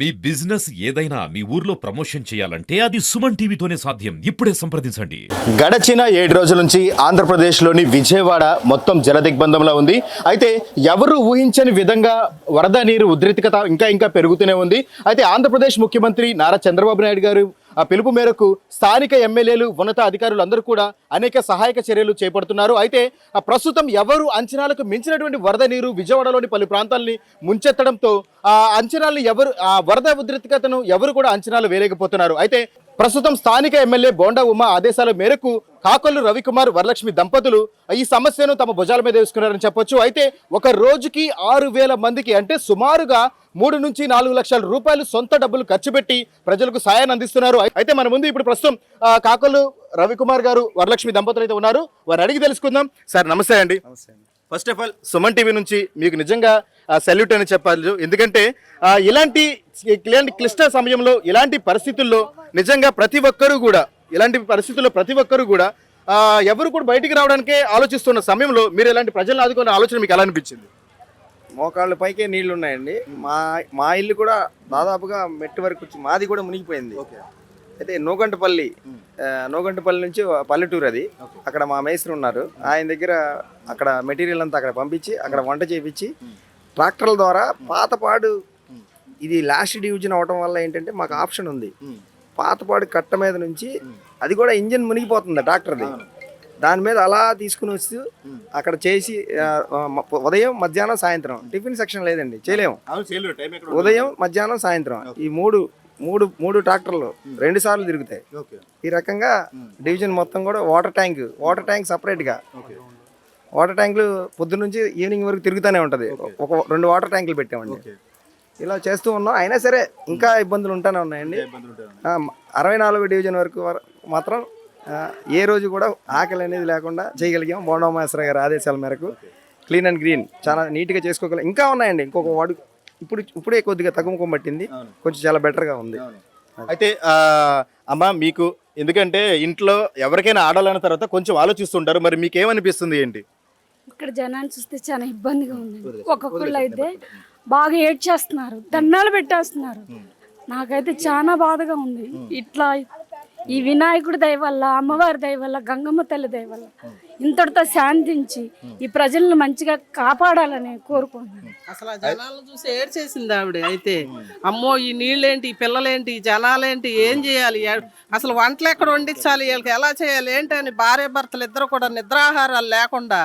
మీ business ఏదైనా మీ ఊర్లో promotion చేయాలంటే అది సుమన్ టీవీతోనే సాధ్యం. ఇప్పుడే సంప్రదించండి. గడచిన 7 రోజుల నుంచి ఆంధ్రప్రదేశ్లోని విజయవాడ మొత్తం జలదిగ్బంధంలో ఉంది. అయితే ఎవరు ఊహించని విధంగా వరద నీరు ఉద్రిక్తత ఇంకా పెరుగుతూనే ఉంది. అయితే ఆంధ్రప్రదేశ్ ముఖ్యమంత్రి నారా చంద్రబాబు నాయుడు గారు ఆ పిలుపు మేరకు స్థానిక ఎమ్మెల్యేలు ఉన్నత అధికారులు అందరూ కూడా అనేక సహాయక చర్యలు చేపడుతున్నారు. అయితే ప్రస్తుతం ఎవరు అంచనాలకు మించినటువంటి వరద నీరు విజయవాడలోని పలు ప్రాంతాలని ముంచెత్తడంతో ఆ అంచనాలను వరద ఉద్రిక్తతను ఎవరు కూడా అంచనాలు వేయలేకపోతున్నారు. అయితే ప్రస్తుతం స్థానిక ఎమ్మెల్యే బోండా ఉమా ఆదేశాల మేరకు కాకొల్లు రవికుమార్ వరలక్ష్మి దంపతులు ఈ సమస్యను తమ భుజాల మీద వేసుకున్నారని చెప్పొచ్చు. అయితే ఒక రోజుకి 6,000 మందికి అంటే సుమారుగా 3 నుంచి 4 లక్షల రూపాయలు సొంత డబ్బులు ఖర్చు పెట్టి ప్రజలకు సాయాన్ని అందిస్తున్నారు. అయితే మన ముందు ఇప్పుడు ప్రస్తుతం కాకొల్లు రవికుమార్ గారు వరలక్ష్మి దంపతులు అయితే ఉన్నారు. వారిని అడిగి తెలుసుకుందాం. సార్ నమస్తే అండి. First of all Suman TV నుంచి మీకు నిజంగా సెల్యూట్ అని చెప్పాలి. ఎందుకంటే ఇలాంటి క్లిష్ట సమయంలో ఇలాంటి పరిస్థితుల్లో నిజంగా ప్రతి ఒక్కరూ కూడా ఎవరు కూడా బయటికి రావడానికే ఆలోచిస్తున్న సమయంలో మీరు ఇలాంటి ప్రజలను ఆదుకునే ఆలోచన మీకు ఎలా అనిపించింది? మోకాళ్ళ పైకే నీళ్లు ఉన్నాయండి. మా ఇల్లు కూడా దాదాపుగా మెట్టు వరకు మాది కూడా మునిగిపోయింది. అయితే నోగంటపల్లి నుంచి పల్లెటూరు అది. అక్కడ మా మేస్త్రి ఉన్నారు. ఆయన దగ్గర అక్కడ మెటీరియల్ అంతా అక్కడ పంపించి అక్కడ వంట చేయించి ట్రాక్టర్ల ద్వారా పాతపాడు ఇది లాస్ట్ డివిజన్ అవడం వల్ల ఏంటంటే మాకు ఆప్షన్ ఉంది. పాతపాడు కట్ట మీద నుంచి అది కూడా ఇంజిన్ మునిగిపోతుంది ట్రాక్టర్ది. దాని మీద అలా తీసుకుని వస్తూ అక్కడ చేసి ఉదయం మధ్యాహ్నం సాయంత్రం టిఫిన్ సెక్షన్ లేదండి, చేయలేము. ఉదయం మధ్యాహ్నం సాయంత్రం ఈ మూడు ట్రాక్టర్లు 2 సార్లు తిరుగుతాయి. ఈ రకంగా డివిజన్ మొత్తం కూడా వాటర్ ట్యాంక్ సపరేట్గా వాటర్ ట్యాంకులు పొద్దున్న నుంచి ఈవినింగ్ వరకు తిరుగుతూనే ఉంటుంది. 2 వాటర్ ట్యాంకులు పెట్టామండి. ఇలా చేస్తూ ఉన్నాం. అయినా సరే ఇంకా ఇబ్బందులు ఉంటూనే ఉన్నాయండి. 64 డివిజన్ వరకు మాత్రం ఏ రోజు కూడా ఆకలి అనేది లేకుండా చేయగలిగాం. బోండా ఉమేశ్వర గారి ఆదేశాల మేరకు క్లీన్ అండ్ గ్రీన్ చాలా నీట్గా చేసుకోగలం. ఇంకా ఉన్నాయండి. ఇంకొక వాడు ఇప్పుడే కొద్దిగా తగ్గుముఖం పట్టింది, కొంచెం చాలా బెటర్గా ఉంది. అయితే అమ్మ మీకు ఎందుకంటే ఇంట్లో ఎవరికైనా ఆడాలన్న తర్వాత కొంచెం ఆలోచిస్తుంటారు, మరి మీకు ఏమనిపిస్తుంది ఏంటి? ఇక్కడ జనాన్ని చూస్తే చాలా ఇబ్బందిగా ఉంది. ఒక్కొక్కళ్ళు అయితే బాగా ఏడ్చేస్తున్నారు, దండాలు పెట్టేస్తున్నారు. నాకైతే చాలా బాధగా ఉంది. ఇట్లా ఈ వినాయకుడి దయ వల్ల, అమ్మవారి దయ వల్ల, గంగమ్మ తల్లి దయ వల్ల ఇంతటితో శాంతించి ఈ ప్రజలను మంచిగా కాపాడాలని కోరుకుంటున్నాను. అసలు ఆ జనాలను చూసి ఏడ్చేసింది ఆవిడ. అయితే అమ్మో ఈ నీళ్ళేంటి, ఈ పిల్లలేంటి, ఈ జనాలేంటి, ఏం చేయాలి, అసలు వంటలు ఎక్కడ వండించాలి, వీళ్ళకి ఎలా చేయాలి ఏంటి అని భార్య భర్తలు ఇద్దరు కూడా నిద్రాహారాలు లేకుండా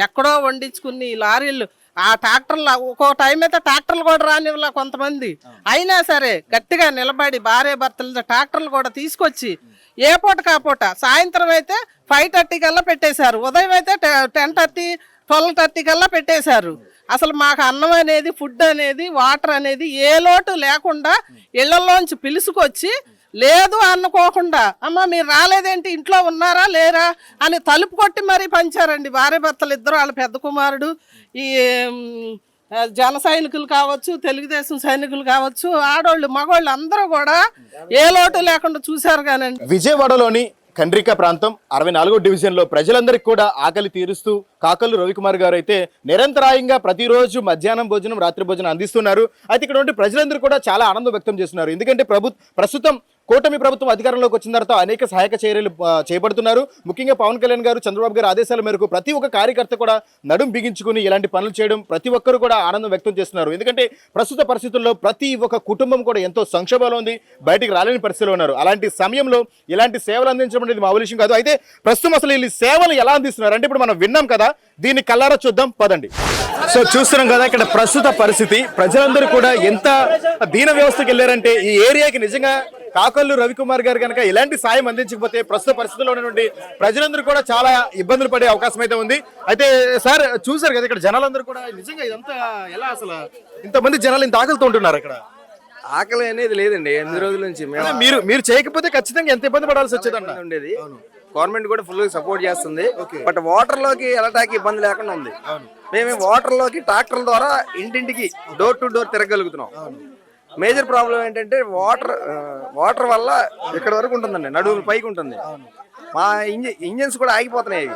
ఎక్కడో వండించుకుని లారీలు ఆ ట్రాక్టర్లు ఒక్కో టైం అయితే ట్రాక్టర్లు కూడా రానివ్వలే కొంతమంది. అయినా సరే గట్టిగా నిలబడి భార్య భర్తలు ట్రాక్టర్లు కూడా తీసుకొచ్చి ఏ పూట కాపూట సాయంత్రం అయితే 5:30 కల్లా పెట్టేశారు, ఉదయం అయితే 10:30, 12:30 కల్లా పెట్టేశారు. అసలు మాకు అన్నం అనేది, ఫుడ్ అనేది, వాటర్ అనేది ఏ లోటు లేకుండా ఇళ్లలోంచి పిలుసుకొచ్చి లేదు అనుకోకుండా అమ్మ మీరు రాలేదేంటి, ఇంట్లో ఉన్నారా లేరా అని తలుపు కొట్టి మరీ పంచారండి భార్య భర్తలు ఇద్దరు. వాళ్ళ పెద్ద కుమారుడు ఈ జన సైనికులు కావచ్చు, తెలుగుదేశం సైనికులు కావచ్చు, ఆడోళ్ళు మగోళ్ళు అందరూ కూడా ఏ లోటు లేకుండా చూశారు. కానండి విజయవాడలోని కండ్రిక ప్రాంతం 64వ డివిజన్లో ప్రజలందరికీ కూడా ఆకలి తీరుస్తూ కాకొల్లు రవికుమార్ గారు అయితే నిరంతరాయంగా ప్రతిరోజు మధ్యాహ్నం భోజనం, రాత్రి భోజనం అందిస్తున్నారు. అయితే ఇక్కడ ఉంటే ప్రజలందరూ కూడా చాలా ఆనందం వ్యక్తం చేస్తున్నారు. ఎందుకంటే ప్రస్తుతం కూటమి ప్రభుత్వం అధికారంలోకి వచ్చిన తర్వాత అనేక సహాయక చర్యలు చేపడుతున్నారు. ముఖ్యంగా పవన్ కళ్యాణ్ గారు, చంద్రబాబు గారి ఆదేశాల మేరకు ప్రతి ఒక్క కార్యకర్త కూడా నడుం బిగించుకుని ఇలాంటి పనులు చేయడం ప్రతి ఒక్కరు కూడా ఆనందం వ్యక్తం చేస్తున్నారు. ఎందుకంటే ప్రస్తుత పరిస్థితుల్లో ప్రతి ఒక్క కుటుంబం కూడా ఎంతో సంక్షోభంలో ఉంది, బయటికి రాలేని పరిస్థితిలో ఉన్నారు. అలాంటి సమయంలో ఇలాంటి సేవలు అందించడం అనేది మామూలు విషయం కాదు. అయితే ప్రస్తుతం అసలు ఈ సేవలు ఎలా అందిస్తున్నారు అంటే ఇప్పుడు మనం విన్నాం కదా, దీన్ని కల్లారా చూద్దాం పదండి. సో చూస్తున్నాం కదా ఇక్కడ ప్రస్తుత పరిస్థితి. ప్రజలందరూ కూడా ఎంత దీన వ్యవస్థకి వెళ్ళారంటే ఈ ఏరియాకి నిజంగా కాకొల్లు రవికుమార్ గారు కనుక ఇలాంటి సాయం అందించకపోతే ప్రస్తుత పరిస్థితుల్లో ఉన్నటువంటి ప్రజలందరూ కూడా చాలా ఇబ్బందులు పడే అవకాశం అయితే ఉంది. అయితే సార్ చూసారు కదా ఇక్కడ జనాలందరూ కూడా నిజంగా ఇదంతా ఎలా, అసలు ఇంతమంది జనాలు ఇంత ఆకలితో ఉంటున్నారు. ఇక్కడ ఆకలి అనేది లేదండి 8 రోజుల నుంచి. మీరు చేయకపోతే ఖచ్చితంగా ఎంత ఇబ్బంది పడాల్సి వచ్చేది ఉండేది. గవర్నమెంట్ కూడా ఫుల్ సపోర్ట్ చేస్తుంది. బట్ వాటర్ లోకి వెళ్ళటానికి ఇబ్బంది లేకుండా ఉంది. మేము వాటర్ లోకి ట్రాక్టర్ల ద్వారా ఇంటింటికి డోర్ టు డోర్ తిరగలుగుతున్నాం. మేజర్ ప్రాబ్లం ఏంటంటే వాటర్ వల్ల ఇక్కడ వరకు ఉంటుందండి, నడువుల పైకి ఉంటుంది. మా ఇంజన్స్ కూడా ఆగిపోతున్నాయి.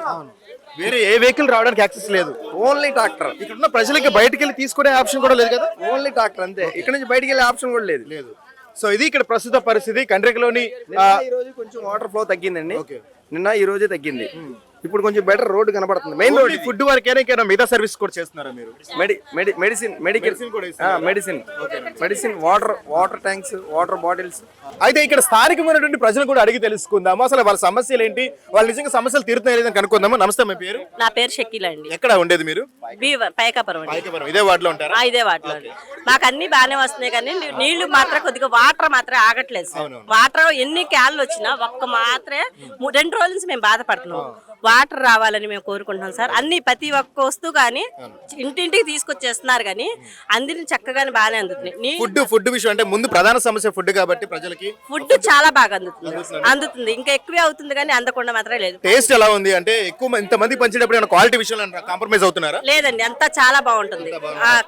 వేరే ఏ వెహికల్ రావడానికి యాక్సెస్ లేదు. Only tractor. ఇక్కడ ఉన్న ప్రజలకి బయటికి వెళ్ళి తీసుకునే ఆప్షన్ కూడా లేదు కదా. ఓన్లీ ట్రాక్టర్ అంతే. ఇక్కడ నుంచి బయటికి వెళ్ళే ఆప్షన్ కూడా లేదు. సో ఇది ఇక్కడ ప్రస్తుత పరిస్థితి కండ్రికలోని. ఈ రోజు కొంచెం వాటర్ ఫ్లో తగ్గిందండి. నిన్న ఈ రోజే తగ్గింది. ఇప్పుడు కొంచెం బెటర్ రోడ్ కనబడుతుంది. Main road. ఫుడ్ వరకేనా మిగతా సర్వీస్ కూడా చేస్తున్నారా మీరు? Medicine water tanks, water bottles. అయితే ఇక్కడ స్థానికమైనటువంటి ప్రజలు కూడా అడిగి తెలుసుకుందాము అసలు వాళ్ళ సమస్యలు ఏంటి, వాళ్ళు నిజంగా సమస్యలు తీరుతున్నాయి లేదని కనుక్కుందాము. నమస్తే, మీ పేరు? నా పేరు షకీల్ అండి. ఎక్కడ ఉండేది మీరు? పైకాపురం అండి. ఇదే వార్డులో ఉంటారా? ఇదే వాటిలో మాకు అన్ని బాగానే వస్తున్నాయి కానీ నీళ్లు మాత్రం కొద్దిగా వాటర్ మాత్రం ఆగట్లేదు సార్. వాటర్ ఎన్ని క్యాన్లు వచ్చినా ఒక్క మాత్రమే 2 రోజుల నుంచి మేము బాధపడుతున్నాం. వాటర్ రావాలని మేము కోరుకుంటున్నాం సార్. అన్ని ప్రతి ఒక్క వస్తువు కానీ ఇంటింటికి తీసుకొచ్చేస్తున్నారు కానీ అందరిని చక్కగానే బాగానే అందుతున్నాయి. ఫుడ్ విషయం అంటే ముందు ప్రధాన సమస్య ఫుడ్ కాబట్టి ప్రజలకి ఫుడ్ చాలా బాగా అందుతుంది. ఇంకా ఎక్కువే అవుతుంది కానీ అందకుండా మాత్రం లేదు. టేస్ట్ ఎలా ఉంది అంటే ఎక్కువ ఇంతమంది పంచేటప్పుడు క్వాలిటీ విషయంలో కాంప్రమైజ్ అవుతున్నారా? లేదండి, అంతా చాలా బాగుంటుంది.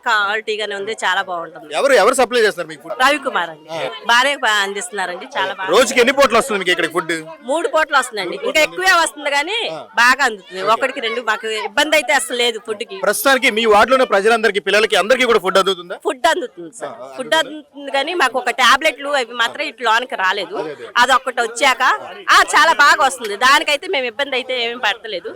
క్వాలిటీగానే ఉంది, చాలా బాగుంటుంది. ఎవరు సప్లై చేస్తారు మీకు ఫుడ్? రవికుమార్ అండి. బాగానే అందిస్తున్నారండి, చాలా బాగా. రోజుకి ఎన్ని పూటలు వస్తుంది మీకు ఇక్కడ ఫుడ్? 3 పూటలు వస్తుందండి. ఇంకా ఎక్కువే వస్తుంది కానీ బాగా అందుతుంది. 1-2 మాకు ఇబ్బంది అయితే అసలు లేదు ఫుడ్ కి. ప్రస్తుతానికి మీ వార్డులో ఉన్న ప్రజలందరికీ పిల్లలకి అందరికీ కూడా ఫుడ్ అందుతుందా? ఫుడ్ అందుతుంది సార్. ఫుడ్ అందుతుంది కానీ మాకు ఒక టాబ్లెట్లు అవి మాత్రం ఇట్లోనికి రాలేదు. అది ఒక్కటి వచ్చాక చాలా బాగా వస్తుంది. దానికైతే మేము ఇబ్బంది అయితే ఏమీ పడతలేదు.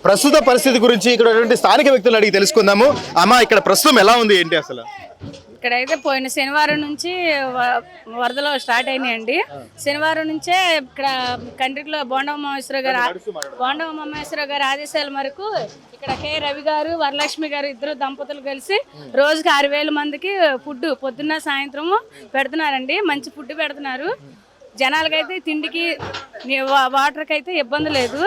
ప్రస్తుత పరిస్థితి గురించి ఇక్కడ స్థానిక వ్యక్తులను అడిగి తెలుసుకుందాము. అమ్మా, ఇక్కడ ప్రస్తుతం ఎలా ఉంది ఏంటి అసలు? ఇక్కడైతే పోయిన శనివారం నుంచి వరదలు స్టార్ట్ అయినాయండి. శనివారం నుంచే ఇక్కడ కండ్రికలో బోండవ మహేశ్వరరావు గారి ఆదేశాల మేరకు ఇక్కడ కె రవి గారు, వరలక్ష్మి గారు ఇద్దరు దంపతులు కలిసి రోజుకి 6,000 మందికి ఫుడ్ పొద్దున్న సాయంత్రము పెడుతున్నారండి. మంచి ఫుడ్ పెడుతున్నారు. జనాలకైతే తిండికి వాటర్కి అయితే ఇబ్బంది లేదు.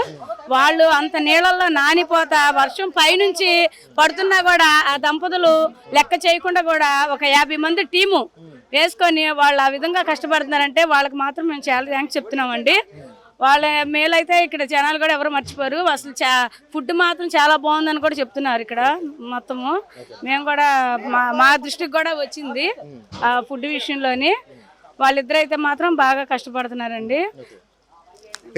వాళ్ళు అంత నీళ్ళల్లో నానిపోతా వర్షం పైనుంచి పడుతున్నా కూడా ఆ దంపతులు లెక్క చేయకుండా కూడా ఒక 50 మంది టీము వేసుకొని వాళ్ళు ఆ విధంగా కష్టపడుతున్నారంటే వాళ్ళకి మాత్రం మేము చాలా థ్యాంక్స్ చెప్తున్నామండి. వాళ్ళ మేలైతే ఇక్కడ జనాలు కూడా ఎవరు మర్చిపోరు. అసలు ఫుడ్ మాత్రం చాలా బాగుందని కూడా చెప్తున్నారు ఇక్కడ మొత్తము. మేము కూడా మా దృష్టికి కూడా వచ్చింది ఆ ఫుడ్ విషయంలోని. వాళ్ళిద్దరు అయితే మాత్రం బాగా కష్టపడుతున్నారండి.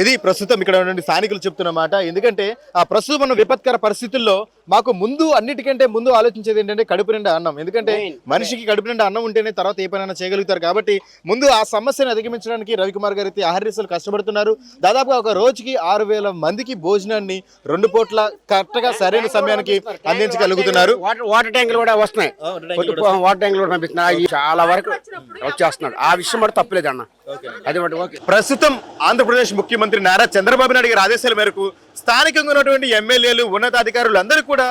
ఇది ప్రస్తుతం ఇక్కడ ఉన్న స్థానికులు చెప్తున్న మాట. ఎందుకంటే ఆ ప్రస్తుతం ఉన్న విపత్కర పరిస్థితుల్లో మాకు అన్నిటికంటే ముందు ఆలోచించేది ఏంటంటే కడుపు నిండా అన్నం. ఎందుకంటే మనిషికి కడుపు నిండా అన్నం ఉంటేనే తర్వాత ఏ పనైనా చేయగలుగుతారు. కాబట్టి ముందు ఆ సమస్యను అధిగమించడానికి రవికుమార్ గారు అయితే అహర్నిశలు కష్టపడుతున్నారు. దాదాపుగా ఒక రోజుకి 6,000 మందికి భోజనాన్ని 2 పూట్ల కరెక్ట్గా సరైన సమయానికి అందించగలుగుతున్నారు. వాటర్ ట్యాంకులు కూడా వస్తున్నాయి. వాటర్ ట్యాంకులు కూడా పంపిస్తున్నారు. చాలా వరకు వచ్చేస్తున్నాడు. ఆ విషయం కూడా తప్పలేదు అన్న. అది ప్రస్తుతం ఆంధ్రప్రదేశ్ ముఖ్యమంత్రి నారా చంద్రబాబు నాయుడు గారి ఆదేశాల మేరకు స్థానికంగా ఉన్నటువంటి ఎమ్మెల్యేలు, ఉన్నతాధికారులు అందరూ కూడా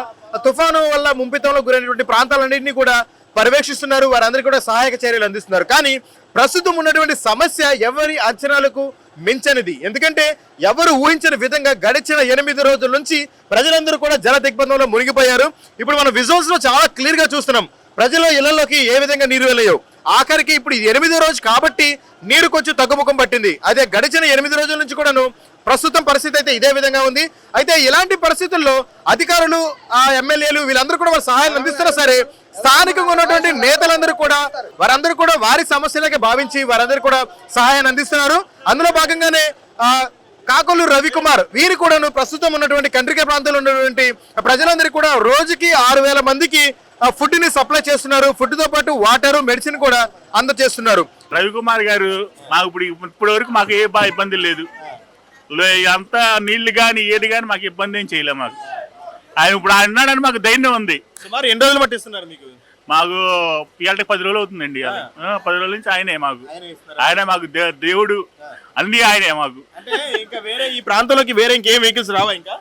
తుఫాను వల్ల ముంపితంలో గురైనటువంటి ప్రాంతాలన్నింటినీ కూడా పర్యవేక్షిస్తున్నారు. వారందరికీ కూడా సహాయక చర్యలు అందిస్తున్నారు. కానీ ప్రస్తుతం ఉన్నటువంటి సమస్య ఎవరి అంచనాలకు మించనిది. ఎందుకంటే ఎవరు ఊహించని విధంగా గడిచిన 8 రోజుల నుంచి ప్రజలందరూ కూడా జల దిగ్బంధంలో మునిగిపోయారు. ఇప్పుడు మనం విజువల్స్ లో చాలా క్లియర్ గా చూస్తున్నాం ప్రజల ఇళ్లలోకి ఏ విధంగా నీరు వెళ్ళాయో. ఆఖరికి ఇప్పుడు 8వ రోజు కాబట్టి నీరు కొంచెం తగ్గుముఖం పట్టింది. అదే గడిచిన 8 రోజుల నుంచి కూడాను ప్రస్తుతం పరిస్థితి అయితే ఇదే విధంగా ఉంది. అయితే ఇలాంటి పరిస్థితుల్లో అధికారులు, ఆ ఎమ్మెల్యేలు వీళ్ళందరూ కూడా వారి సహాయం అందిస్తున్నా సరే స్థానికంగా ఉన్నటువంటి నేతలందరూ కూడా వారందరూ కూడా వారి సమస్యలకే భావించి వారందరూ కూడా సహాయాన్ని అందిస్తున్నారు. అందులో భాగంగానే కాకొల్లు రవికుమార్ వీరు కూడాను ప్రస్తుతం ఉన్నటువంటి కండ్రిక ప్రాంతంలో ఉన్నటువంటి ప్రజలందరూ కూడా రోజుకి 6,000 మందికి ఫుడ్ ని సప్లై చేస్తున్నారు. ఫుడ్ తో పాటు వాటర్, మెడిసిన్ కూడా అందజేస్తున్నారు. రవికుమార్ గారు మాకు ఇప్పటి వరకు మాకు ఏ ఇబ్బంది లేదు. అంతా నీళ్లు కానీ ఏది కానీ మాకు ఇబ్బంది ఏం చేయలేదు. మాకు ఆయన ఇప్పుడు అన్నాడని మాకు ధైర్యం ఉంది. సుమారు ఎన్ని రోజులు పట్టిస్తున్నారు మీకు? మాకు ఇవాళ 10 రోజులు అవుతుందండి. 10 రోజుల నుంచి ఆయన మాకు దేవుడు, అన్ని ఆయనే మాకు. ఇంకా వేరే ఈ ప్రాంతంలోకి వేరే ఇంకేం వెహికల్స్ రావా? ఇంకా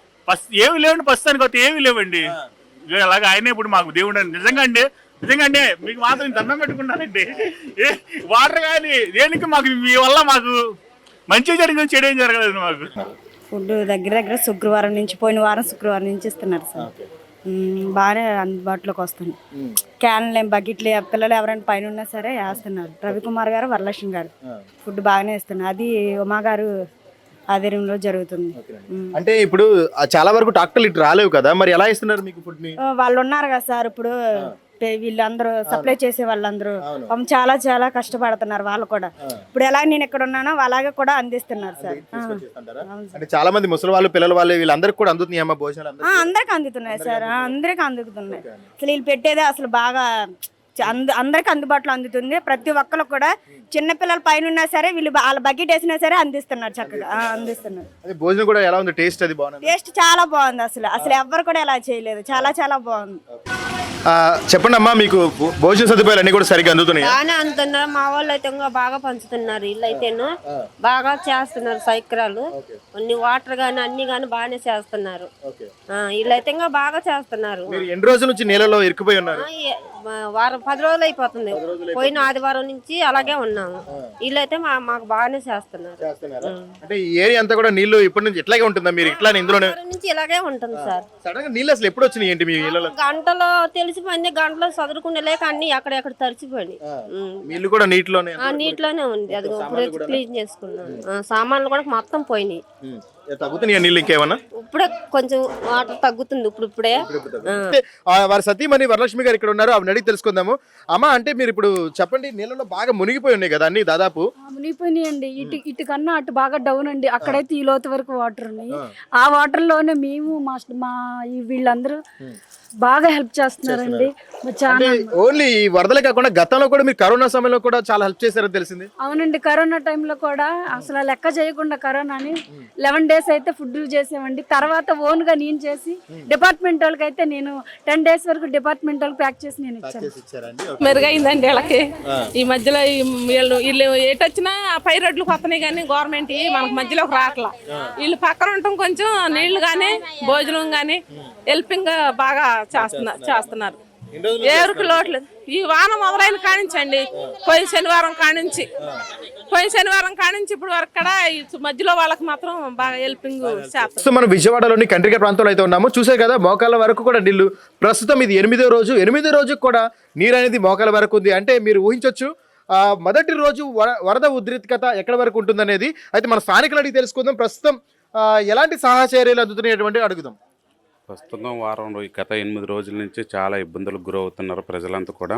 ఏమి లేవండి, ప్రస్తుతానికి ఏమి లేవండి. అలాగే ఆయనే ఇప్పుడు మాకు దేవుడు అండి. నిజంగా అండి మీకు మాత్రం దండం పెట్టుకుంటానండి. వాటర్ కానీ దేనికి మాకు మీ వల్ల మాకు మంచి జరిగింది, చెడు ఏం జరగలేదు. మాకు ఫుడ్ దగ్గర శుక్రవారం నుంచి, పోయిన వారం శుక్రవారం నుంచి ఇస్తున్నారు సార్. బాగానే అందుబాటులోకి వస్తుంది. క్యాన్లు, బకెట్లు పిల్లలు ఎవరైనా పైన ఉన్నా సరే వేస్తున్నారు. రవికుమార్ గారు, వరలక్ష్మి గారు ఫుడ్ బాగానే ఇస్తున్నారు. అది ఉమా గారు ఆధ్వర్యంలో జరుగుతుంది. అంటే ఇప్పుడు చాలా వరకు ట్రాక్టర్లు ఇటు రాలేవు కదా, మరి ఎలా ఇస్తున్నారు మీకు ఫుడ్ ని? వాళ్ళు ఉన్నారు కదా సార్. ఇప్పుడు వీళ్ళందరూ సప్లై చేసే వాళ్ళందరూ పాపం చాలా చాలా కష్టపడుతున్నారు వాళ్ళు కూడా. ఇప్పుడు ఎలా నేను ఇక్కడ ఉన్నానో అలాగే కూడా అందిస్తున్నారు సార్. అంటే చాలా మంది ముసలి వాళ్ళు పిల్లల వాళ్ళు వీళ్ళందరికీ కూడా అందుతున్నాయి అమ్మ భోజనాలు అందరికి అందుతున్నాయి సార్, అందరికి అందుతున్నాయి. అసలు వీళ్ళు పెట్టేదే అసలు బాగా అందరికి అందుబాటులో అందుతుంది. ప్రతి ఒక్కరు కూడా చిన్నపిల్లల పైన ఉన్నా సరే వీళ్ళు వాళ్ళ బకెట్ వేసినా సరే అందిస్తున్నారు, చక్కగా అందిస్తున్నారు. అదే భోజనం కూడా ఎలా ఉంది? టేస్ట్ అది బాగుంది? టేస్ట్ చాలా బాగుంది. అసలు ఎవ్వరు కూడా ఎలా చేయలేదు, చాలా చాలా బాగుంది. చెప్పండి అమ్మా, మీకు భోజన సదుపాయాలు అన్ని కూడా సరిగ్గా అందుతున్నాయి? బాగానే అందుతున్నారు. మా వాళ్ళు అయితే ఇంకా బాగా పంచుతున్నారు. ఇల్లు అయితేను బాగా చేస్తున్నారు. సైకరాలు అన్ని వాటర్ గానీ అన్ని గానీ బాగానే చేస్తున్నారు. ఇల్లు అయితే ఇంకా బాగా చేస్తున్నారు. ఎన్ని రోజుల నుంచి నీళ్ళలో ఇరుక్కుపోయి ఉన్నారు? వారం 10 రోజులు అయిపోతుంది. పోయిన ఆదివారం నుంచి అలాగే ఉన్నాము. ఇల్లు అయితే మాకు బాగానే చేస్తున్నారు. అంటే ఈ ఏరియా అంతా కూడా నీళ్లు ఇప్పటి నుంచి ఇట్లాగే ఉంటుందా? మీరు ఇట్లా ఇందులోనే నుంచి ఇలాగే ఉంటుంది సార్. సడన్ గా నీళ్ళు అసలు ఎప్పుడు వచ్చినాయి ఏంటి మీ ఇళ్ళలో? గంటలో తెలిసిపోయింది, గంటలో చదువుకునే లేక అన్ని అక్కడెక్కడ తడిచిపోయినాయి. నీళ్లు కూడా నీటిలోనే నీటిలోనే ఉంది. అది ఇప్పుడు క్లీన్ చేసుకున్నాం. సామాన్లు కూడా మొత్తం పోయినాయి. తగ్గుతున్నాయి నీళ్ళు ఇంకేమన్నా? ఇప్పుడే కొంచెం వాటర్ తగ్గుతుంది. ఇప్పుడే వారి సతీమణి వరలక్ష్మి గారు ఇక్కడ ఉన్నారు, ఆవిడ అడిగి తెలుసుకుందాము. అమ్మ, అంటే మీరు ఇప్పుడు చెప్పండి, నీళ్ళలో బాగా మునిగిపోయి ఉన్నాయి కదా అన్ని దాదాపు? మునిగిపోయినాయండి. ఇటు కన్నా అటు బాగా డౌన్ అండి. అక్కడైతే ఈ లోతు వరకు వాటర్ ఉన్నాయి. ఆ వాటర్ లోనే మేము మా వీళ్ళందరూ బాగా హెల్ప్ చేస్తున్నారండి. ఓన్లీ ఈ వరదలే కాకుండా గతంలో కూడా మీరు కరోనా సమయంలో కూడా చాలా హెల్ప్ చేశారని తెలిసింది. అవునండి, కరోనా టైంలో కూడా అసలు లెక్క చేయకుండా కరోనాని 11 days అయితే ఫుడ్ చేసామండి. తర్వాత ఓన్ గా నేను చేసి డిపార్ట్మెంట్ వాళ్ళకి అయితే నేను 10 days వరకు డిపార్ట్మెంట్ వాళ్ళకి ప్యాక్ చేసి నేను ఇచ్చాను. మెరుగైందండి వీళ్ళకి. ఈ మధ్యలో వీళ్ళు ఏటొచ్చినా పై రోడ్లు కొత్తనే కానీ గవర్నమెంట్ మనకు మధ్యలోకి రావట్లా. వీళ్ళు పక్కన ఉండటం కొంచెం నీళ్లు కానీ భోజనం కానీ హెల్పింగ్ బాగా చేస్తున్నారు. ఎవరికి లోట్లేదు. ఈ వాన మొదలైన కానించండి, పోయిన శనివారం కానించి ఇప్పుడు వరకు కూడా మధ్యలో వాళ్ళకి మాత్రం బాగా హెల్పింగ్ చేస్తారు. మనం విజయవాడలోని కండ్రిక ప్రాంతంలో అయితే ఉన్నాము. చూసే కదా మోకాళ్ళ వరకు కూడా నీళ్లు. ప్రస్తుతం ఇది 8వ రోజు. 8వ రోజుకి కూడా నీరు అనేది మోకాళ్ళ వరకు ఉంది. అంటే మీరు ఊహించవచ్చు మొదటి రోజు వరద ఉద్రిక్తత ఎక్కడి వరకు ఉంటుందనేది. అయితే మన స్థానికులు అడిగి తెలుసుకుందాం. ప్రస్తుతం ఎలాంటి సహాయ చర్యలు అందుతున్నాయి అడుగుదాం. ప్రస్తుతం గత 8 రోజుల నుంచి చాలా ఇబ్బందులకు గురవుతున్నారు ప్రజలంతా కూడా.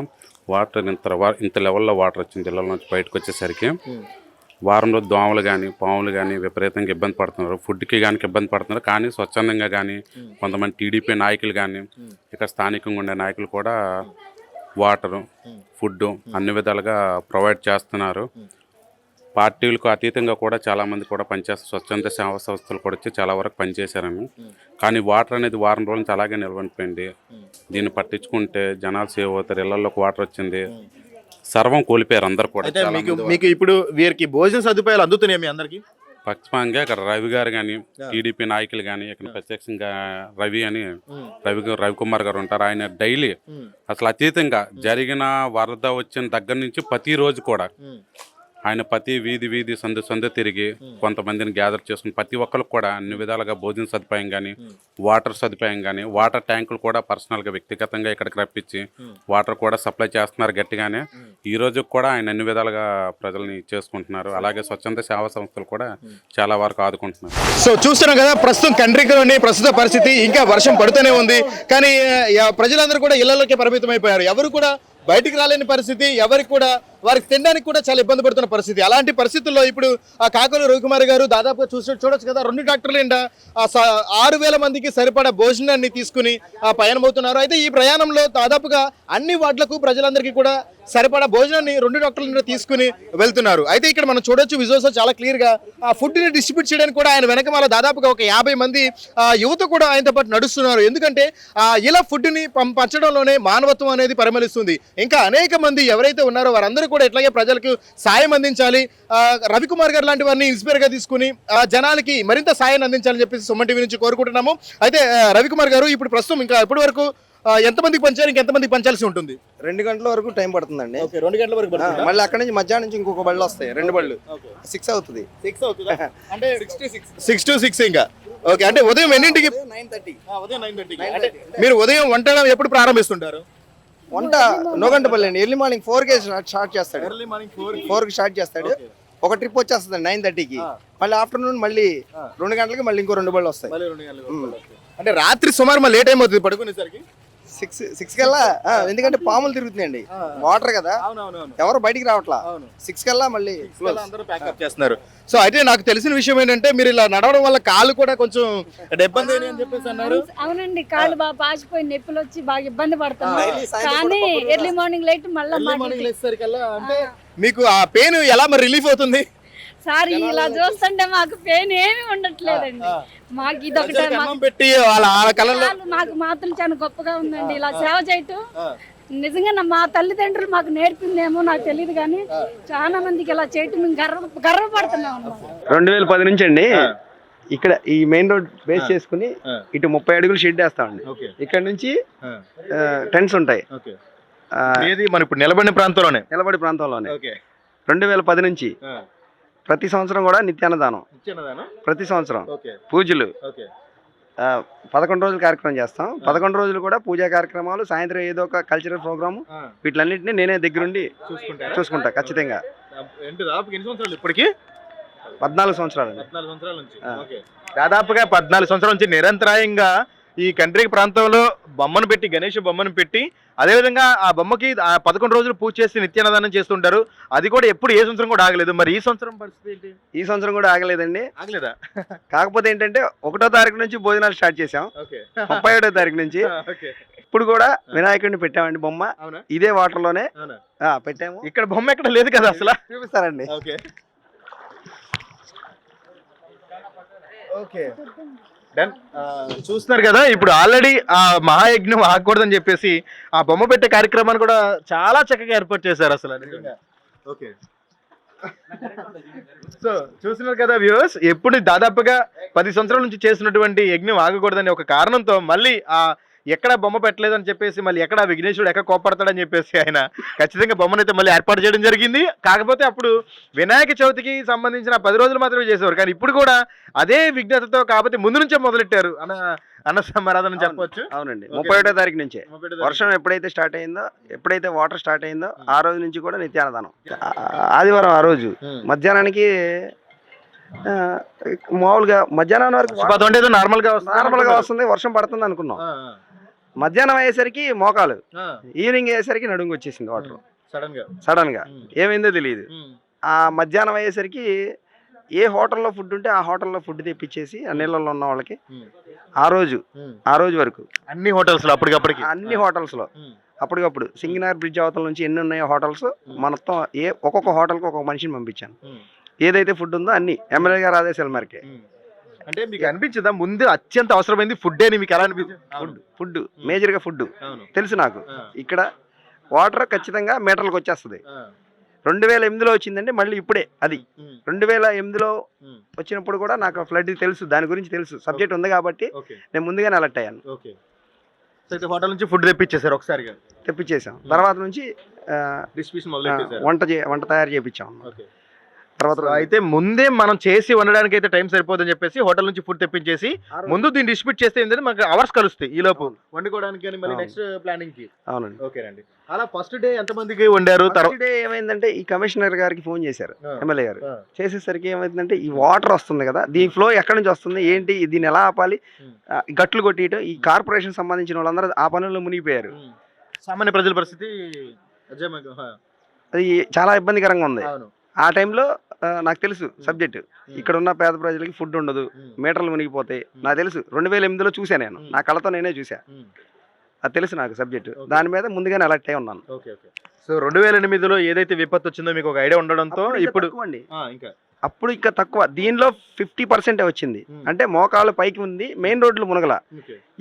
వాటర్ ఇంత లెవెల్లో వాటర్ వచ్చింది ఇళ్ళ నుంచి బయటకు వచ్చేసరికి. వారంలో దోమలు కానీ పాములు కానీ విపరీతంగా ఇబ్బంది పడుతున్నారు. ఫుడ్కి కానీ ఇబ్బంది పడుతున్నారు. కానీ స్వచ్ఛందంగా కానీ కొంతమంది టీడీపీ నాయకులు కానీ ఇక్కడ స్థానికంగా ఉండే నాయకులు కూడా వాటరు ఫుడ్ అన్ని విధాలుగా ప్రొవైడ్ చేస్తున్నారు. పార్టీలకు అతీతంగా కూడా చాలామంది కూడా పనిచేస్తారు. స్వచ్ఛంద సేవా సంస్థలు కూడా వచ్చి చాలా వరకు పనిచేశారని. కానీ వాటర్ అనేది వారం రోజుల నుంచి అలాగే నిలవనిపోయింది. దీన్ని పట్టించుకుంటే జనాలు సేవ్ అవుతారు. ఇళ్లలోకి వాటర్ వచ్చింది, సర్వం కోల్పోయారు అందరు కూడా. మీకు ఇప్పుడు వీరికి భోజన సదుపాయాలు అందుతున్నాయి మీ అందరికి? పక్షపాతంగా ఇక్కడ రవి గారు కానీ టీడీపీ నాయకులు కానీ ఇక్కడ ప్రత్యక్షంగా రవికుమార్ గారు ఉంటారు. ఆయన డైలీ అసలు అతీతంగా జరిగిన వరద వచ్చిన దగ్గర నుంచి ప్రతిరోజు కూడా ఆయన ప్రతి వీధి సందు తిరిగి కొంతమందిని గ్యాదర్ చేసుకుని ప్రతి ఒక్కరికి కూడా అన్ని విధాలుగా భోజన సదుపాయం కానీ వాటర్ సదుపాయం కానీ వాటర్ ట్యాంకులు కూడా పర్సనల్గా వ్యక్తిగతంగా ఇక్కడికి రప్పించి వాటర్ కూడా సప్లై చేస్తున్నారు గట్టిగానే. ఈ రోజు కూడా ఆయన అన్ని విధాలుగా ప్రజల్ని చేసుకుంటున్నారు. అలాగే స్వచ్ఛంద సేవా సంస్థలు కూడా చాలా వరకు ఆదుకుంటున్నారు. సో చూస్తున్నాం కదా ప్రస్తుతం కండ్రికలోని ప్రస్తుత పరిస్థితి. ఇంకా వర్షం పడుతూనే ఉంది, కానీ ప్రజలందరూ కూడా ఇళ్లలోకి పరిమితం అయిపోయారు. ఎవరు కూడా బయటికి రాలేని పరిస్థితి. ఎవరికి కూడా వారికి తినడానికి కూడా చాలా ఇబ్బంది పడుతున్న పరిస్థితి. అలాంటి పరిస్థితుల్లో ఇప్పుడు ఆ కాకూరు రవికుమార్ గారు దాదాపుగా చూడొచ్చు కదా 2 ట్రాక్టర్లు నిండా 6,000 మందికి సరిపడా భోజనాన్ని తీసుకుని పయనమవుతున్నారు. అయితే ఈ ప్రయాణంలో దాదాపుగా అన్ని వార్డులకు ప్రజలందరికీ కూడా సరిపడా భోజనాన్ని 2 ట్రాక్టర్ల నిండా తీసుకుని వెళ్తున్నారు. అయితే ఇక్కడ మనం చూడొచ్చు విజువల్స్ చాలా క్లియర్ గా ఆ ఫుడ్ ని డిస్ట్రిబ్యూట్ చేయడానికి కూడా ఆయన వెనకమాల దాదాపుగా ఒక 50 మంది యువత కూడా ఆయనతో పాటు నడుస్తున్నారు. ఎందుకంటే ఇలా ఫుడ్ ని పంచడంలోనే మానవత్వం అనేది పరిమళిస్తుంది. ఇంకా అనేక మంది ఎవరైతే ఉన్నారో వారందరూ కూడా ఇట్లాగే ప్రజలకు సాయం అందించాలి. రవికుమార్ గారు లాంటి వారిని ఇన్స్పైర్ గా తీసుకుని జనాలకి మరింత సాయం అందించాలని చెప్పేసి సుమన్ టీవీ నుంచి కోరుకుంటున్నాము. అయితే రవికుమార్ గారు ఇప్పుడు ప్రస్తుతం ఇంకా ఎప్పటి వరకు ఎంతమందికి పంచారు, ఇంకెంతమందికి పంచాల్సి ఉంటుంది? 2 గంటల వరకు టైం పడుతుందండి. 2 గంటల వరకు మళ్ళీ అక్కడ నుంచి మధ్యాహ్నం నుంచి ఇంకొక బళ్ళు వస్తాయి, 2 బళ్ళు. 6 అవుతుంది. అంటే 6 to 6 ఇంకా. ఓకే, అంటే ఉదయం ఎన్నింటికి? 9:30. మీరు ఉదయం వంట ఎప్పుడు ప్రారంభిస్తుంటారు? వంట నోగంటపల్లి అండి. ఎర్లీ మార్నింగ్ 4కే స్టార్ట్ చేస్తాడు. 4కి స్టార్ట్ చేస్తాడు. ఒక ట్రిప్ వచ్చేస్తుంది 9:30కి. మళ్ళీ ఆఫ్టర్నూన్ మళ్ళీ 2 గంటలకి మళ్ళీ ఇంకో 2 బళ్ళు వస్తాయి. అంటే రాత్రి సుమారు మళ్ళీ ఏ టైం అవుతుంది పడుకునేసరికి? సిక్స్ కల్లా ఎందుకంటే పాములు తిరుగుతున్నాయండి, వాటర్ కదా, ఎవరు బయటికి రావట్లా. 6 కల్లా మళ్ళీ అందరూ ప్యాకప్ చేస్తున్నారు. సో అయితే నాకు తెలిసిన విషయం ఏంటంటే మీరు ఇలా నడవడం వల్ల కాళ్ళు కూడా కొంచెం ఇబ్బంది అని చెప్పేసి అన్నారు. అవునండి, కాళ్ళు బాగా పాసిపోయి నొప్పులు వచ్చి బాగా ఇబ్బంది పడుతున్నాం. కానీ ఎర్లీ మార్నింగ్ లైట్ మళ్ళీ అంటే మీకు ఆ పెయిన్ ఎలా మరి రిలీఫ్ అవుతుంది? సార్ ఇలా చూస్తుంటే మాకు పెయిన్ ఏమీ ఉండట్లేదండి. మాకు ఇదొకటి పెట్టి వాళ్ళ కళ్ళలో మాకు మాత్రం చాలా గొప్పగా ఉందండి ఇలా సేవ చేయటం. నిజంగా మా తల్లిదండ్రులు మాకు నేర్పిందేమో నాకు తెలియదు, కానీ చాలా మందికి ఇలా చేయటం మేము గర్వపడుతున్నాం అన్నమాట. 2010 నుంచి అండి ఇక్కడ ఈ మెయిన్ రోడ్ బేస్ చేసుకుని ఇటు 30 అడుగులు షెడ్ వేస్తామండి. ఇక్కడ నుంచి టెంట్స్ ఉంటాయి. మన ఇప్పుడు నిలబడిన ప్రాంతంలోనే 2010 నుంచి ప్రతి సంవత్సరం కూడా నిత్యాన్నదానం, ప్రతి సంవత్సరం పూజలు, 11 రోజులు కార్యక్రమం చేస్తాం. 11 రోజులు కూడా పూజా కార్యక్రమాలు, సాయంత్రం ఏదో ఒక కల్చరల్ ప్రోగ్రాము, వీటిలన్నింటినీ నేనే దగ్గరుండి చూసుకుంటా ఖచ్చితంగా. ఇప్పటికి 14 సంవత్సరాలు. దాదాపుగా 14 సంవత్సరాల నుంచి నిరంతరాయంగా ఈ కంట్రీ ప్రాంతంలో బొమ్మను పెట్టి, గణేష్ బొమ్మను పెట్టి, అదేవిధంగా ఆ బొమ్మకి 11 రోజులు పూజ చేసి నిత్యాన్నదానం చేస్తుంటారు. అది కూడా ఎప్పుడు ఏ సంవత్సరం కూడా ఆగలేదు. మరి ఈ సంవత్సరం పరిస్థితి ఏంటి? ఈ సంవత్సరం కూడా ఆగలేదండి. ఆగలేదా? కాకపోతే ఏంటంటే 1వ తారీఖు నుంచి భోజనాలు స్టార్ట్ చేసాం, 31వ తారీఖు నుంచి. ఇప్పుడు కూడా వినాయకుడిని పెట్టామండి బొమ్మ, ఇదే వాటర్ లోనే పెట్టాము. ఇక్కడ బొమ్మ ఎక్కడ లేదు కదా అసలు, చూపిస్తారండి. చూస్తున్నారు కదా, ఇప్పుడు ఆల్రెడీ ఆ మహాయజ్ఞం ఆగకూడదని చెప్పేసి ఆ బొమ్మ పెట్టే కార్యక్రమాన్ని కూడా చాలా చక్కగా ఏర్పాటు చేశారు అసలు. ఓకే, సో చూస్తున్నారు కదా వ్యూవర్స్, ఎప్పుడు దాదాపుగా 10 సంవత్సరాల నుంచి చేసినటువంటి యజ్ఞం ఆగకూడదని ఒక కారణంతో మళ్ళీ ఆ ఎక్కడ బొమ్మ పెట్టలేదని చెప్పేసి, మళ్ళీ ఎక్కడ విఘ్నేశ్వరుడు ఎక్కడ కోపడతాడని చెప్పేసి ఆయన ఖచ్చితంగా బొమ్మనైతే మళ్ళీ ఏర్పాటు చేయడం జరిగింది. కాకపోతే అప్పుడు వినాయక చవితికి సంబంధించిన 10 రోజులు మాత్రమే చేసేవారు, కానీ ఇప్పుడు కూడా అదే విఘ్నతతో కాబట్టి ముందు నుంచే మొదలెట్టారు అన్న సమారాధన చెప్పవచ్చు. అవునండి, 31వ తారీఖు నుంచే వర్షం ఎప్పుడైతే స్టార్ట్ అయిందో, ఎప్పుడైతే వాటర్ స్టార్ట్ అయిందో ఆ రోజు నుంచి కూడా నిత్యాన్నదానం. ఆదివారం ఆ రోజు మధ్యాహ్నానికి మామూలుగా మధ్యాహ్నం వరకు నార్మల్ గా వస్తుంది, వర్షం పడుతుంది అనుకున్నాం. మధ్యాహ్నం అయ్యేసరికి మోకాలు, ఈవినింగ్ అయ్యేసరికి నడుంగి వచ్చేసింది వాటర్ సడన్ గా. ఏమైందో తెలియదు. ఆ మధ్యాహ్నం అయ్యేసరికి ఏ హోటల్లో ఫుడ్ ఉంటే ఆ హోటల్లో ఫుడ్ తెప్పించేసి ఆ నీళ్ళల్లో ఉన్న వాళ్ళకి ఆ రోజు వరకు అన్ని హోటల్స్ లో అప్పటికప్పుడు సింగనగర్ బ్రిడ్జ్ అవతల నుంచి ఎన్ని ఉన్నాయో హోటల్స్ మొత్తం ఒక్కొక్క హోటల్కి ఒక్కొక్క మనిషిని పంపించాను. ఏదైతే ఫుడ్ ఉందో అన్ని ఎమ్మెల్యే గారు ఆదేశాల మేరకే. అంటే మీకు అనిపించిందా ముందు అత్యంత అవసరమైంది ఫుడ్ అని? మీకు ఎలా అనిపించింది? ఫుడ్ మేజర్ గా ఫుడ్ తెలుసు నాకు. ఇక్కడ వాటర్ ఖచ్చితంగా మీటర్లకు వచ్చేస్తుంది. 2008లో వచ్చిందంటే మళ్ళీ ఇప్పుడే అది 2008లో వచ్చినప్పుడు కూడా నాకు ఫ్లడ్ తెలుసు, దాని గురించి తెలుసు, సబ్జెక్ట్ ఉంది కాబట్టి నేను ముందుగానే అలర్ట్ అయ్యాను. హోటల్ నుంచి ఫుడ్ తెప్పించేసారు, ఒకసారిగా తెప్పించేసాం. తర్వాత నుంచి వంట తయారు చేయించాం. తర్వాత అయితే ముందే మనం చేసి వండడానికి అయితే టైం సరిపోదని చెప్పేసి హోటల్ నుంచి ఫుడ్ తెప్పించేసి ముందు దీన్ని డిస్ట్రిబ్యూట్ చేస్తే ఏంటంటే మనకు అవర్స్ కలుస్తాయి ఈ లోపు వండుకోవడానికి మళ్ళీ నెక్స్ట్ ప్లానింగ్ కి. అవునండి. ఓకేనండి. అలా ఫస్ట్ డే ఎంత మందికి వండారు? తర్వాత డే ఏమైందంటే ఈ కమిషనర్ గారికి ఫోన్ చేశారు ఎమ్మెల్యే గారు. చేసేసరికి ఏమైందంటే ఈ వాటర్ వస్తుంది కదా, దీని ఫ్లో ఎక్కడి నుంచి వస్తుంది ఏంటి, దీన్ని ఎలా ఆపాలి, గట్లు కొట్టియటం, ఈ కార్పొరేషన్ సంబంధించిన వాళ్ళందరూ ఆ పనుల్లో మునిగిపోయారు. సామాన్య ప్రజల పరిస్థితి అది చాలా ఇబ్బందికరంగా ఉంది. ఆ టైంలో నాకు తెలుసు సబ్జెక్టు, ఇక్కడ ఉన్న పేద ప్రజలకి ఫుడ్ ఉండదు, మీటర్లు మునిగిపోతాయి. నాకు తెలుసు, 2008లో చూసా, నేను నా కళ్ళతో నేనే చూసా, అది తెలుసు నాకు సబ్జెక్టు. దాని మీద ముందుగానే అలర్ట్ అయి ఉన్నాను. సో 2008లో ఏదైతే విపత్తు వచ్చిందో మీకు ఒక ఐడియా ఉండడంతో ఇప్పుడు అప్పుడు ఇంకా తక్కువ, దీనిలో 50% వచ్చింది. అంటే మోకాళ్ళ పైకి ఉంది, మెయిన్ రోడ్లు మునగల.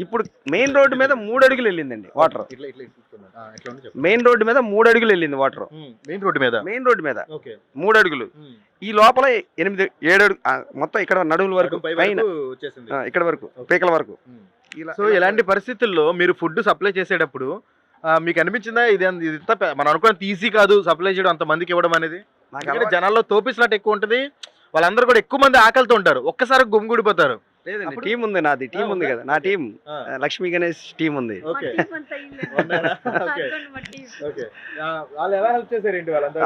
ఇప్పుడు మెయిన్ రోడ్డు మీద 3 అడుగులు వెళ్ళిందండి వాటర్. మెయిన్ రోడ్డు మీద 3 అడుగులు వెళ్ళింది వాటర్. మెయిన్ రోడ్డు మీద 3 అడుగులు. ఈ లోపల 8-7 అడుగు మొత్తం ఇక్కడ నడుముల వరకు, పైన ఇక్కడ వరకు, పీకల వరకు. సో ఇలాంటి పరిస్థితుల్లో మీరు ఫుడ్ సప్లై చేసేటప్పుడు మీకు అనిపించిందా ఇది మనం అనుకున్నంత ఈజీ కాదు సప్లై చేయడం అంత మందికి ఇవ్వడం అనేది? జనాల్లో తోపిసినట్టు ఎక్కువ ఉంటుంది, వాళ్ళందరూ కూడా ఎక్కువ మంది ఆకలితో ఉంటారు, ఒక్కసారి గుమిగూడిపోతారు. లేదండి, టీం ఉంది, నాది టీం ఉంది కదా, నా టీం లక్ష్మీ గణేష్ టీం ఉంది.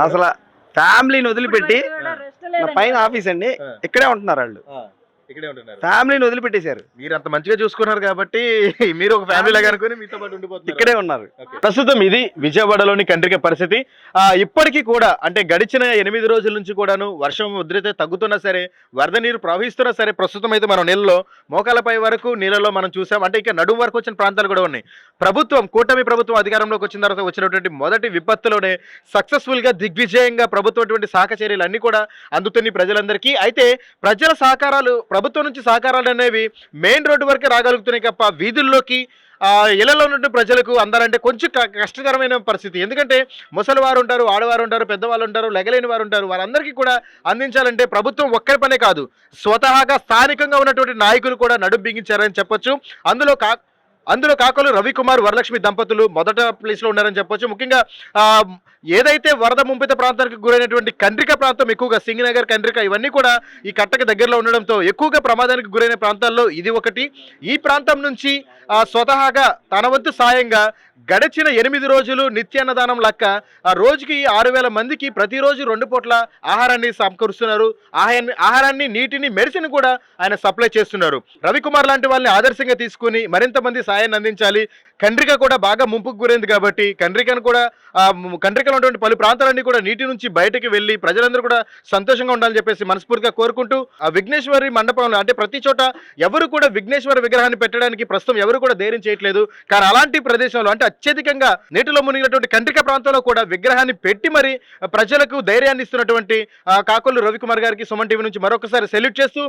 అసలు ఫ్యామిలీని వదిలిపెట్టి పైన ఆఫీస్ అండి, ఇక్కడే ఉంటున్నారు వాళ్ళు. ఇక్కడే ఉంటున్నారు. ఫ్యామిలీని వదిలిపెట్టేశారు. మీరు అంత మంచిగా చూసుకున్నారు కాబట్టి మీరు ఒక ఫ్యామిలీ లాగా అనుకుని మీతో పాటు ఉండిపోతున్నారు. ఇక్కడే ఉన్నారు. ప్రస్తుతం ఇది విజయవాడలోని కండ్రిక పరిస్థితి. ఇప్పటికీ కూడా అంటే గడిచిన 8 రోజుల నుంచి కూడాను వర్షం ఉధృతి తగ్గుతున్నా సరే, వరద నీరు ప్రవహిస్తున్నా సరే, ప్రస్తుతం అయితే మనం నీళ్ళలో మోకాలపై వరకు నీళ్ళలో మనం చూసాం. అంటే ఇక నడుము వరకు వచ్చిన ప్రాంతాలు కూడా ఉన్నాయి. కూటమి ప్రభుత్వం అధికారంలోకి వచ్చిన తర్వాత వచ్చినటువంటి మొదటి విపత్తులోనే సక్సెస్ఫుల్ గా దిగ్విజయంగా ప్రభుత్వం సహకార చర్యలు అన్ని కూడా అందుతున్నాయి ప్రజలందరికీ. అయితే ప్రజల సహకారాలు, ప్రభుత్వం నుంచి సహకారాలు అనేవి మెయిన్ రోడ్డు వరకే రాగలుగుతున్నాయి తప్ప వీధుల్లోకి ఇళ్లలో ఉన్నటువంటి ప్రజలకు అందాలంటే కొంచెం కష్టకరమైన పరిస్థితి. ఎందుకంటే ముసలి వారు ఉంటారు, ఆడవారు ఉంటారు, పెద్దవాళ్ళు ఉంటారు, లెగలేని వారు ఉంటారు. వారందరికీ కూడా అందించాలంటే ప్రభుత్వం ఒక్కరి పనే కాదు, స్వతహాగా స్థానికంగా ఉన్నటువంటి నాయకులు కూడా నడుం బిగించారని చెప్పొచ్చు. అందులో కాకలు రవికుమార్, వరలక్ష్మి దంపతులు మొదట ప్లేస్లో ఉన్నారని చెప్పొచ్చు. ముఖ్యంగా ఏదైతే వరద ముంపిత ప్రాంతానికి గురైనటువంటి కండ్రిక ప్రాంతం ఎక్కువగా సింగనగర్, కండ్రిక ఇవన్నీ కూడా ఈ కట్టకు దగ్గరలో ఉండడంతో ఎక్కువగా ప్రమాదానికి గురైన ప్రాంతాల్లో ఇది ఒకటి. ఈ ప్రాంతం నుంచి స్వతహాగా తన వంతు సాయంగా గడిచిన 8 రోజులు నిత్యాన్నదానం లెక్క రోజుకి 6,000 మందికి ప్రతిరోజు 2 పూట్ల ఆహారాన్ని సమకూరుస్తున్నారు. ఆహారాన్ని, నీటిని, మెడిసిన్ కూడా ఆయన సప్లై చేస్తున్నారు. రవికుమార్ లాంటి వాళ్ళని ఆదర్శంగా తీసుకుని మరింత మంది సాయాన్ని అందించాలి. కండ్రిక కూడా బాగా ముంపుకు గురైంది కాబట్టి కండ్రికలో ఉన్నటువంటి పలు ప్రాంతాలన్నీ కూడా నీటి నుంచి బయటకు వెళ్ళి ప్రజలందరూ కూడా సంతోషంగా ఉండాలని చెప్పేసి మనస్ఫూర్తిగా కోరుకుంటూ ఆ విఘ్నేశ్వరి మండపంలో అంటే ప్రతి చోట ఎవరు కూడా విఘ్నేశ్వర విగ్రహాన్ని పెట్టడానికి ప్రస్తుతం ఎవరు కూడా ధైర్యం చేయట్లేదు. కానీ అలాంటి ప్రదేశంలో అంటే అత్యధికంగా నీటిలో మునిగినటువంటి కండ్రిక ప్రాంతంలో కూడా విగ్రహాన్ని పెట్టి మరి ప్రజలకు ధైర్యాన్ని ఇస్తున్నటువంటి కాకొల్లు రవికుమార్ గారికి సుమన్ టీవీ నుంచి మరొకసారి సెల్యూట్ చేస్తూ